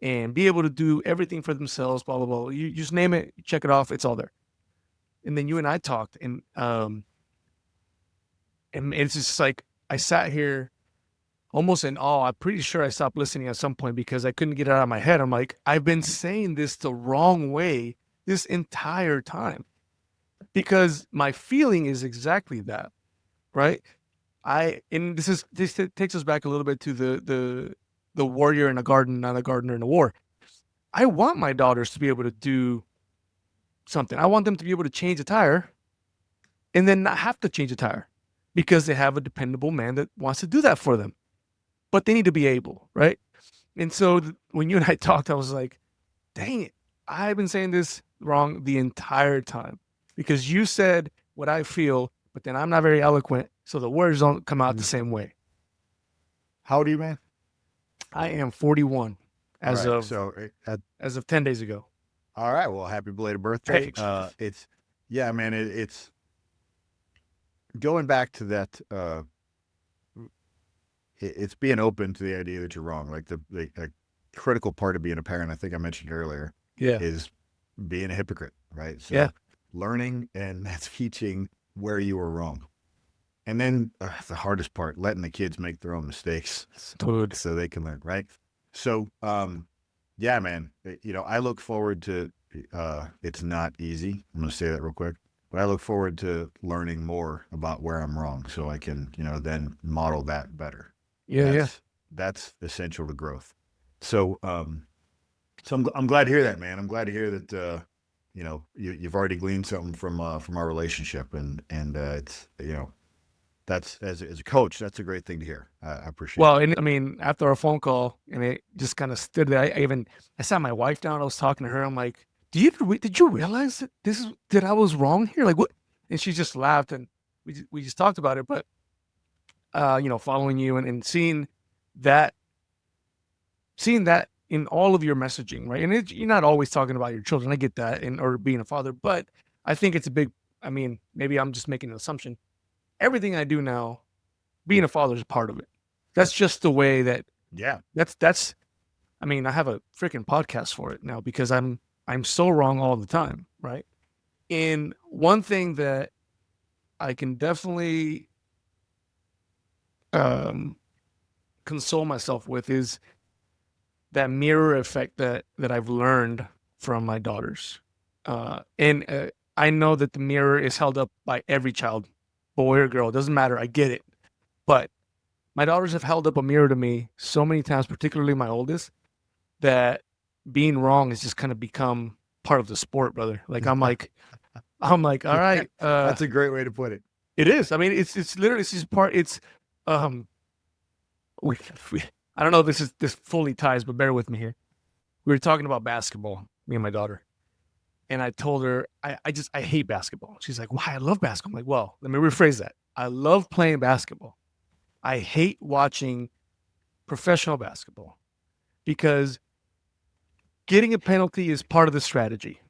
S2: and be able to do everything for themselves, blah, blah, blah. You just name it, check it off, it's all there. And then you and I talked, and it's just like, I sat here almost in awe. I'm pretty sure I stopped listening at some point because I couldn't get it out of my head. I'm like, I've been saying this the wrong way this entire time because my feeling is exactly that, right? And this takes us back a little bit to the warrior in a garden, not a gardener in a war. I want my daughters to be able to do something. I want them to be able to change a tire and then not have to change a tire because they have a dependable man that wants to do that for them. But they need to be able, right? And so when you and I talked, I was like, dang it, I've been saying this wrong the entire time because you said what I feel, but then I'm not very eloquent, so the words don't come out the same way.
S1: How old are you, man?
S2: I am 41 as
S1: All right,
S2: of
S1: so
S2: as of 10 days ago.
S1: all right. Well, happy belated birthday.
S2: Thanks.
S1: It's yeah, man. It's going back to that. It's being open to the idea that you're wrong. Like the critical part of being a parent, I think I mentioned earlier,
S2: Yeah.
S1: is being a hypocrite, right? So
S2: Yeah.
S1: learning and that's teaching where you were wrong. And then the hardest part, letting the kids make their own mistakes
S2: Dude.
S1: so they can learn, right? So, yeah, man, I look forward to, it's not easy. I'm going to say that real quick, but I look forward to learning more about where I'm wrong so I can, then model that better.
S2: Yeah.
S1: That's essential to growth. So, I'm glad to hear that, man. I'm glad to hear that, you've already gleaned something from our relationship and it's, that's as a coach, that's a great thing to hear. I appreciate it.
S2: Well, and I mean, after our phone call, and it just kind of stood there. I sat my wife down. I was talking to her. I'm like, did you realize that I was wrong here? Like what? And she just laughed, and we just talked about it. But following you and seeing that in all of your messaging, right? And you're not always talking about your children. I get that, or being a father, but I think it's a big. I mean, maybe I'm just making an assumption. Everything I do now, being a father is a part of it. That's just the way that.
S1: Yeah.
S2: That's. I mean, I have a freaking podcast for it now because I'm so wrong all the time, right? And one thing that I can definitely console myself with is that mirror effect that I've learned from my daughters. And I know that the mirror is held up by every child, boy or girl, it doesn't matter. I get it. But my daughters have held up a mirror to me so many times, particularly my oldest, that being wrong has just kind of become part of the sport, brother. Like I'm like, all right.
S1: That's a great way to put it.
S2: It is. I mean, it's literally it's just part. It's we I don't know if this fully ties, but bear with me here. We were talking about basketball, me and my daughter, and I told her I hate basketball. She's like, why? I love basketball. I'm like, well, let me rephrase that. I love playing basketball. I hate watching professional basketball because getting a penalty is part of the strategy,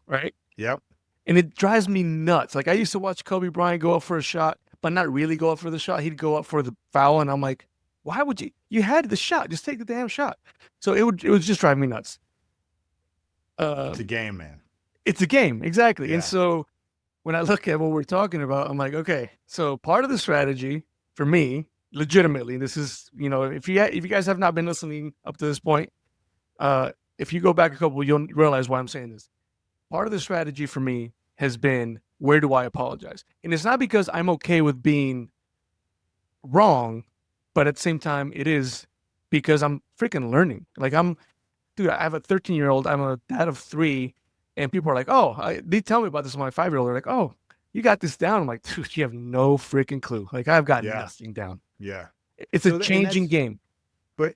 S2: right?
S1: Yep.
S2: And it drives me nuts. Like I used to watch Kobe Bryant go up for a shot, but not really go up for the shot. He'd go up for the foul, and I'm like, why would you? You had the shot. Just take the damn shot. So it would just drive me nuts.
S1: It's a game, man.
S2: It's a game, exactly.
S1: Yeah.
S2: And so when I look at what we're talking about, I'm like, okay, so part of the strategy for me, legitimately, this is, if you guys have not been listening up to this point, if you go back a couple, you'll realize why I'm saying this. Part of the strategy for me has been, where do I apologize? And it's not because I'm okay with being wrong, but at the same time, it is because I'm freaking learning. Like I have a 13-year-old, I'm a dad of 3, and people are like, oh, they tell me about this with my 5-year-old. They're like, oh, you got this down. I'm like, dude, you have no freaking clue. Like I've got nothing down.
S1: Yeah.
S2: It's a changing game.
S1: But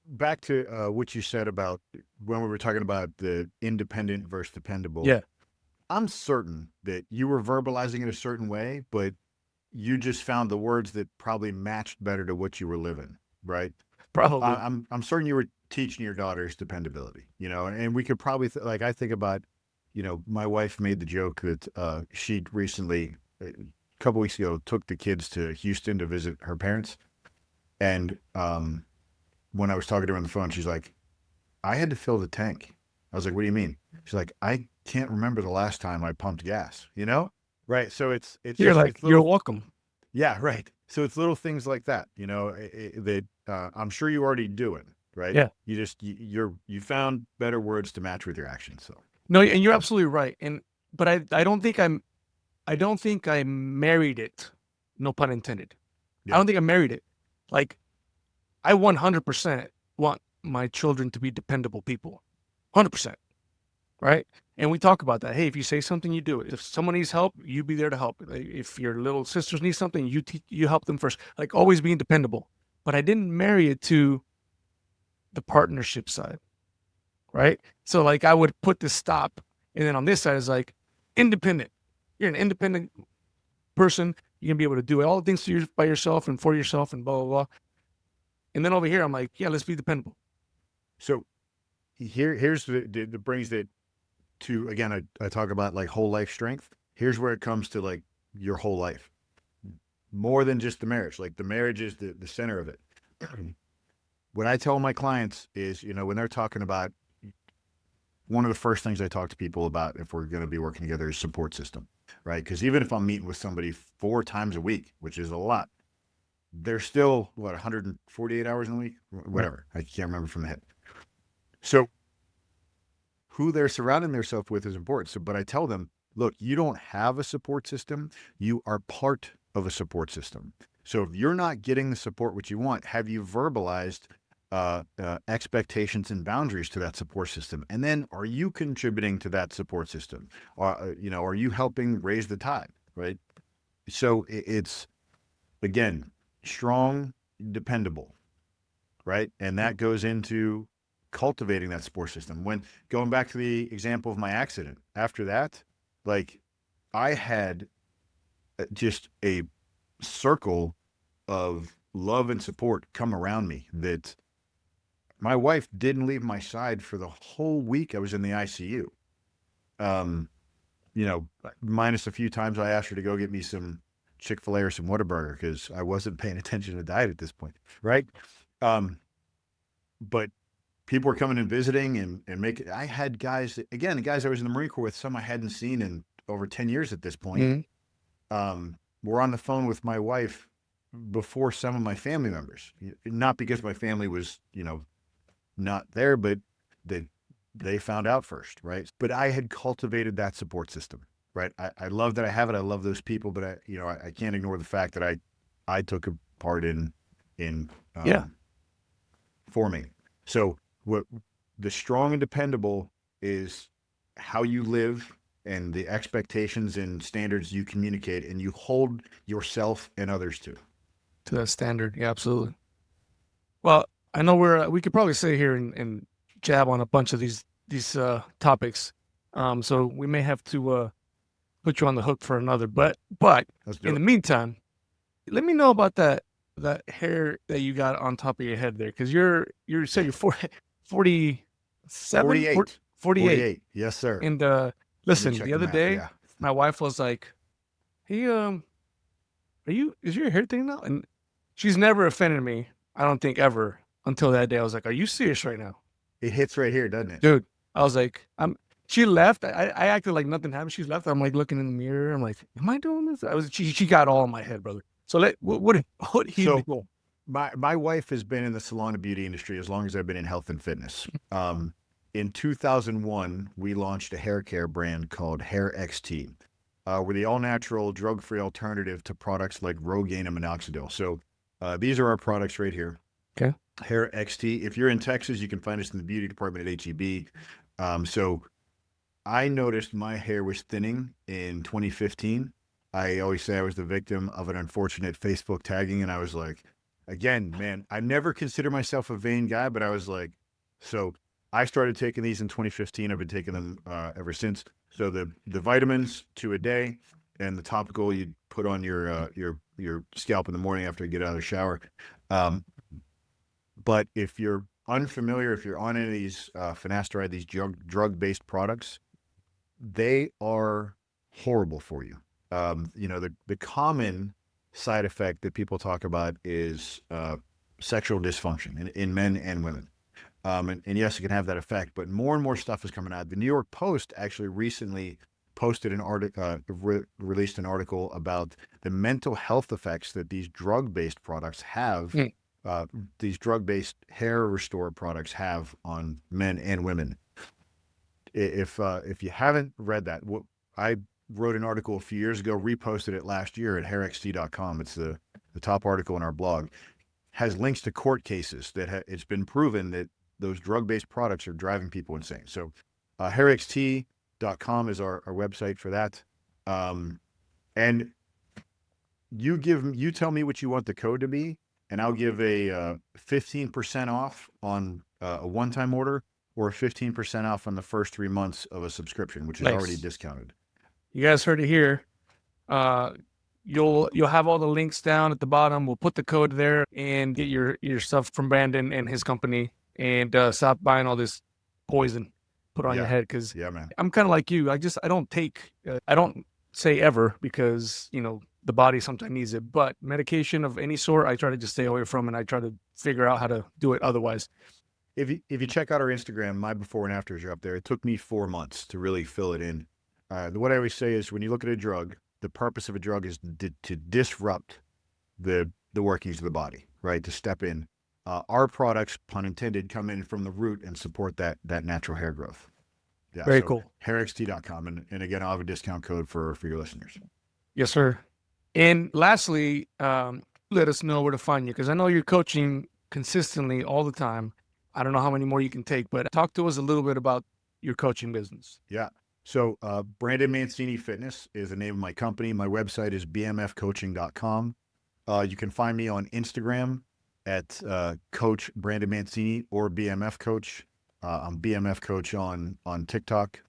S1: back to what you said about when we were talking about the independent versus dependable.
S2: Yeah.
S1: I'm certain that you were verbalizing it a certain way, but you just found the words that probably matched better to what you were living, right?
S2: Probably.
S1: I'm certain you were teaching your daughters dependability, and we could probably like I think about, my wife made the joke that she recently, a couple weeks ago, took the kids to Houston to visit her parents, and when I was talking to her on the phone, she's like, "I had to fill the tank." I was like, "What do you mean?" She's like, "I can't remember the last time I pumped gas." Right? So it's
S2: You're
S1: just
S2: like,
S1: it's
S2: you're
S1: little,
S2: welcome.
S1: yeah, right. So it's little things like that, that I'm sure you already doing, right?
S2: Yeah.
S1: You just you found better words to match with your actions. So
S2: No, and you're absolutely right. But I don't think I don't think I married it. No pun intended. I
S1: yeah,
S2: don't think I married it. Like, I 100% want my children to be dependable people. 100%. Right? And we talk about that. Hey, if you say something, you do it. If someone needs help, you be there to help. Like, if your little sisters need something, you help them first. Like, always being dependable. But I didn't marry it to the partnership side. Right? So like I would put this stop, and then on this side is like independent. You're an independent person. You're gonna be able to do all the things by yourself and for yourself and blah blah blah. And then over here, I'm like, yeah, let's be dependable.
S1: so here's the brings it to, again, I talk about like whole life strength. Here's where it comes to like your whole life, more than just the marriage. Like the marriage is the center of it. What I tell my clients is, when they're talking about, one of the first things I talk to people about if we're going to be working together is support system, right? Because even if I'm meeting with somebody 4 times a week, which is a lot, they're still 148 hours in a week, whatever. I can't remember from the head. So who they're surrounding themselves with is important. So, but I tell them, look, you don't have a support system. You are part of a support system. So if you're not getting the support which you want, have you verbalized expectations and boundaries to that support system? And then are you contributing to that support system? Or, are you helping raise the tide, right? So it's, again, strong, dependable, right? And that goes into cultivating that support system. When going back to the example of my accident, after that, like I had just a circle of love and support come around me that my wife didn't leave my side for the whole week I was in the ICU. Um, minus a few times I asked her to go get me some Chick-fil-A or some Whataburger because I wasn't paying attention to diet at this point, right? But people were coming and visiting and making. I had guys, again, the guys I was in the Marine Corps with, some I hadn't seen in over 10 years at this point. Were on the phone with my wife before some of my family members, not because my family was, not there, but they found out first, right? But I had cultivated that support system, right? I love that I have it. I love those people, but I can't ignore the fact that I took a part in forming. So what the strong and dependable is how you live and the expectations and standards you communicate and you hold yourself and others to
S2: that standard. Yeah, absolutely. Well, I know we could probably sit here and jab on a bunch of these topics. So we may have to put you on the hook for another. But in the meantime, let me know about that hair that you got on top of your head there, because you said you're 47?
S1: 48.
S2: 48.
S1: Yes, sir.
S2: And listen, the other day,
S1: yeah.
S2: my wife was like, "Hey, is your hair thinning out?" And she's never offended me, I don't think, ever, until that day. I was like, "Are you serious right now?"
S1: It hits right here, doesn't it?
S2: Dude, I was like, she left. I acted like nothing happened. She's left. I'm like looking in the mirror. I'm like, am I doing this? She got all in my head, brother. So what he
S1: So
S2: do?
S1: my wife has been in the salon and beauty industry as long as I've been in health and fitness. In 2001, we launched a hair care brand called Hair XT. We're the all-natural, drug-free alternative to products like Rogaine and Minoxidil. So these are our products right here.
S2: Okay.
S1: Hair XT. If you're in Texas, you can find us in the beauty department at HEB. So I noticed my hair was thinning in 2015. I always say I was the victim of an unfortunate Facebook tagging, and I was like, again, man, I never consider myself a vain guy, but I was like, so I started taking these in 2015. I've been taking them ever since. So the vitamins 2 a day, and the topical, you put on your scalp in the morning after you get out of the shower. But if you're unfamiliar, if you're on any of these finasteride, these drug-based products, they are horrible for you. The common side effect that people talk about is sexual dysfunction in men and women. And yes, it can have that effect, but more and more stuff is coming out. The New York Post actually recently posted an article, released an article about the mental health effects that these drug-based products have. These drug-based hair restore products have on men and women. If you haven't read that, I wrote an article a few years ago, reposted it last year at hairxt.com. It's the top article in our blog. Has links to court cases that it's been proven that those drug-based products are driving people insane. So hairxt.com is our website for that. And you tell me what you want the code to be, and I'll give a 15% off on a one-time order, or 15% off on the first 3 months of a subscription, which is already discounted.
S2: You guys heard it here. You'll have all the links down at the bottom. We'll put the code there and get your stuff from Brandon and his company, and stop buying all this poison put on your head. Because
S1: man,
S2: I'm kind of like you. I don't take. I don't say ever, because the body sometimes needs it. But medication of any sort, I try to just stay away from, and I try to figure out how to do it otherwise.
S1: If you check out our Instagram, my before and afters are up there. It took me 4 months to really fill it in. What I always say is, when you look at a drug, the purpose of a drug is to disrupt the workings of the body, right? To step in. Our products, pun intended, come in from the root and support that natural hair growth. Yeah,
S2: Very cool.
S1: hairxt.com. And again, I'll have a discount code for your listeners.
S2: Yes, sir. And lastly, let us know where to find you, because I know you're coaching consistently all the time. I don't know how many more you can take, but talk to us a little bit about your coaching business.
S3: Yeah. So Brandon Mancine Fitness is the name of my company. My website is bmfcoaching.com. You can find me on Instagram at Coach Brandon Mancini or BMF Coach. I'm BMF Coach on TikTok,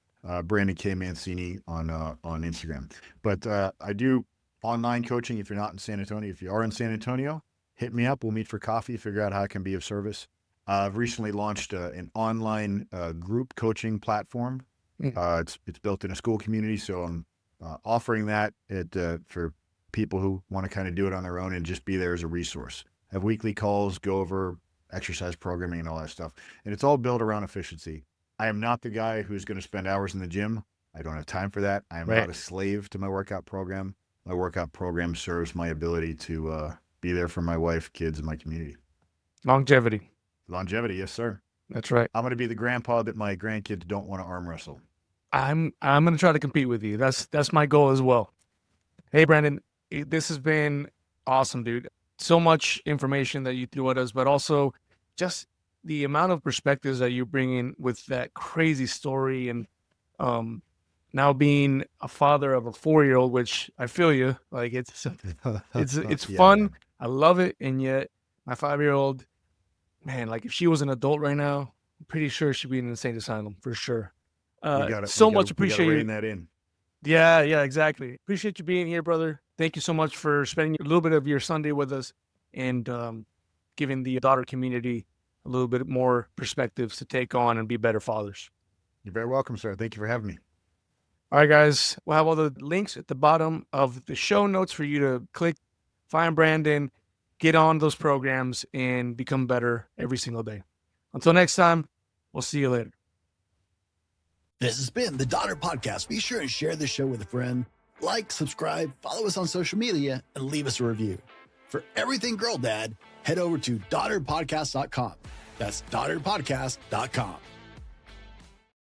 S3: Brandon K. Mancini on Instagram. But I do online coaching if you're not in San Antonio. If you are in San Antonio, hit me up. We'll meet for coffee, figure out how I can be of service. I've recently launched an online group coaching platform. It's built in a school community, so I'm offering that for people who want to kind of do it on their own and just be there as a resource. Have weekly calls, go over exercise programming and all that stuff. And it's all built around efficiency. I am not the guy who's going to spend hours in the gym. I don't have time for that. I am not a slave to my workout program. My workout program serves my ability to be there for my wife, kids, and my community.
S2: Longevity,
S3: yes, sir.
S2: That's right.
S3: I'm going to be the grandpa that my grandkids don't want to arm wrestle.
S2: I'm going to try to compete with you. That's my goal as well. Hey, Brandon, this has been awesome, dude. So much information that you threw at us, but also just the amount of perspectives that you bring in with that crazy story, and now being a father of a 4-year-old, which I feel you, like it's fun. Man. I love it. And yet my 5-year-old, man, like if she was an adult right now, I'm pretty sure she'd be in an insane asylum for sure. Appreciate you.
S3: That in.
S2: Yeah, exactly. Appreciate you being here, brother. Thank you so much for spending a little bit of your Sunday with us, and giving the daughter community a little bit more perspectives to take on and be better fathers.
S3: You're very welcome, sir. Thank you for having me.
S2: All right, guys. We'll have all the links at the bottom of the show notes for you to click, find Brandon, get on those programs, and become better every single day. Until next time, we'll see you later.
S3: This has been the Daughter Podcast. Be sure and share this show with a friend. Like, subscribe, follow us on social media, and leave us a review. For everything Girl Dad, head over to daughterpodcast.com. That's daughterpodcast.com.